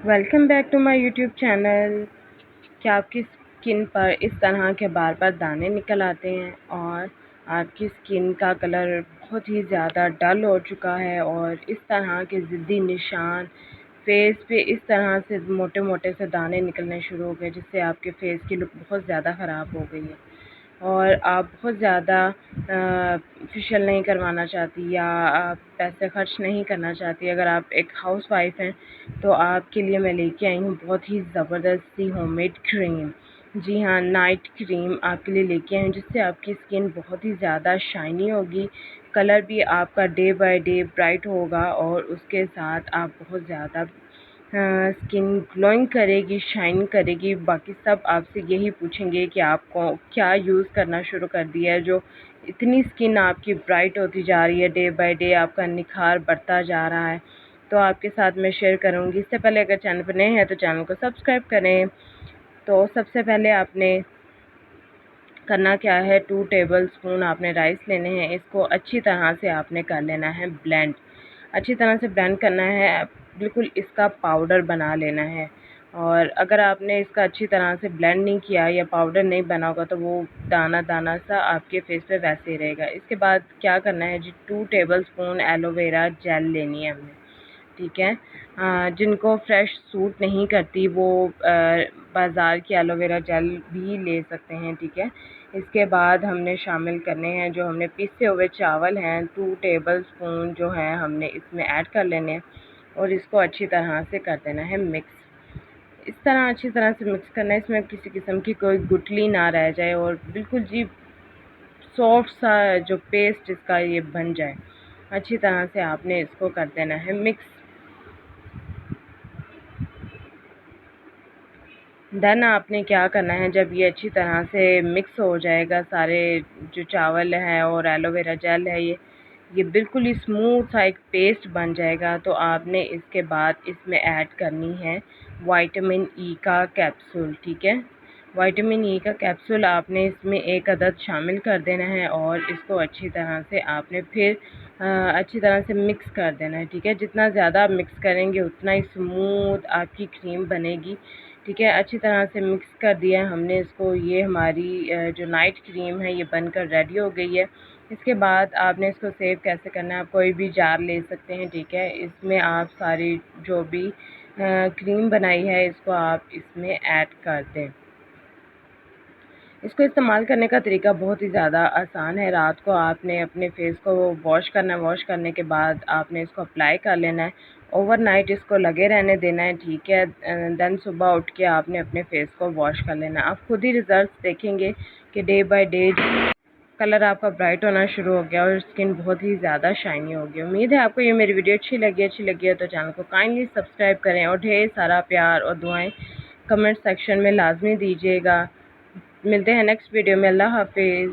Welcome back to my YouTube channel. क्या आपकी skin पर इस तरह के बार बार दाने निकल आते हैं और आपकी स्किन का कलर बहुत ही ज़्यादा डल हो चुका है और इस तरह के ज़िद्दी निशान फेस पे इस तरह से मोटे मोटे से दाने निकलने शुरू हो गए, जिससे आपके फेस की लुक बहुत ज़्यादा ख़राब हो गई है और आप बहुत ज़्यादा फेशियल नहीं करवाना चाहती या आप पैसे खर्च नहीं करना चाहती। अगर आप एक हाउसवाइफ हैं तो आपके लिए मैं लेके आई हूँ बहुत ही ज़बरदस्त सी होममेड क्रीम। जी हाँ, नाइट क्रीम आपके लिए लेके आई हूँ, जिससे आपकी स्किन बहुत ही ज़्यादा शाइनी होगी, कलर भी आपका डे बाय डे ब्राइट होगा और उसके साथ आप बहुत ज़्यादा स्किन ग्लोइंग करेगी, शाइन करेगी। बाकी सब आपसे यही पूछेंगे कि आपको क्या यूज़ करना शुरू कर दिया है, जो इतनी स्किन आपकी ब्राइट होती जा रही है, डे बाय डे आपका निखार बढ़ता जा रहा है। तो आपके साथ मैं शेयर करूँगी। इससे पहले अगर चैनल पर नए हैं तो चैनल को सब्सक्राइब करें। तो सबसे पहले आपने करना क्या है, 2 टेबलस्पून आपने राइस लेने हैं। इसको अच्छी तरह से आपने कर लेना है ब्लेंड। अच्छी तरह से ब्लेंड करना है, बिल्कुल इसका पाउडर बना लेना है। और अगर आपने इसका अच्छी तरह से ब्लेंड नहीं किया या पाउडर नहीं बना होगा तो वो दाना दाना सा आपके फेस पे वैसे ही रहेगा। इसके बाद क्या करना है जी, 2 टेबलस्पून एलोवेरा जेल लेनी है हमने, ठीक है। जिनको फ्रेश सूट नहीं करती वो बाज़ार की एलोवेरा जेल भी ले सकते हैं, ठीक है। इसके बाद हमने शामिल करने हैं जो हमने पीसे हुए चावल हैं, 2 टेबलस्पून जो हैं हमने इसमें ऐड कर लेने हैं और इसको अच्छी तरह से कर देना है मिक्स। इस तरह अच्छी तरह से मिक्स करना है, इसमें किसी किस्म की कोई गुठली ना रह जाए और बिल्कुल जी सॉफ्ट सा जो पेस्ट इसका ये बन जाए। अच्छी तरह से आपने इसको कर देना है मिक्स। देन आपने क्या करना है, जब ये अच्छी तरह से मिक्स हो जाएगा, सारे जो चावल है और एलोवेरा जेल है, ये बिल्कुल ही स्मूथ सा एक पेस्ट बन जाएगा, तो आपने इसके बाद इसमें ऐड करनी है विटामिन ई का कैप्सूल, ठीक है। विटामिन ई का कैप्सूल आपने इसमें 1 अदद शामिल कर देना है और इसको अच्छी तरह से आपने फिर अच्छी तरह से मिक्स कर देना है, ठीक है। जितना ज़्यादा आप मिक्स करेंगे उतना ही स्मूथ आपकी क्रीम बनेगी, ठीक है। अच्छी तरह से मिक्स कर दिया है हमने इसको। ये हमारी जो नाइट क्रीम है ये बनकर रेडी हो गई है। इसके बाद आपने इसको सेव कैसे करना है, आप कोई भी जार ले सकते हैं, ठीक है। इसमें आप सारी जो भी क्रीम बनाई है इसको आप इसमें ऐड कर दें। इसको इस्तेमाल करने का तरीका बहुत ही ज़्यादा आसान है। रात को आपने अपने फेस को वॉश करना है, वॉश करने के बाद आपने इसको अप्लाई कर लेना है, ओवरनाइट इसको लगे रहने देना है, ठीक है। देन सुबह उठ के आपने अपने फेस को वॉश कर लेना है। आप खुद ही रिजल्ट्स देखेंगे कि डे बाय डे कलर आपका ब्राइट होना शुरू हो गया और स्किन बहुत ही ज़्यादा शाइनी हो गई। उम्मीद है आपको ये मेरी वीडियो अच्छी लगी है तो चैनल को काइंडली सब्सक्राइब करें और ढेर सारा प्यार और दुआएं कमेंट सेक्शन में लाजमी दीजिएगा। मिलते हैं नेक्स्ट वीडियो में। अल्लाह हाफिज़।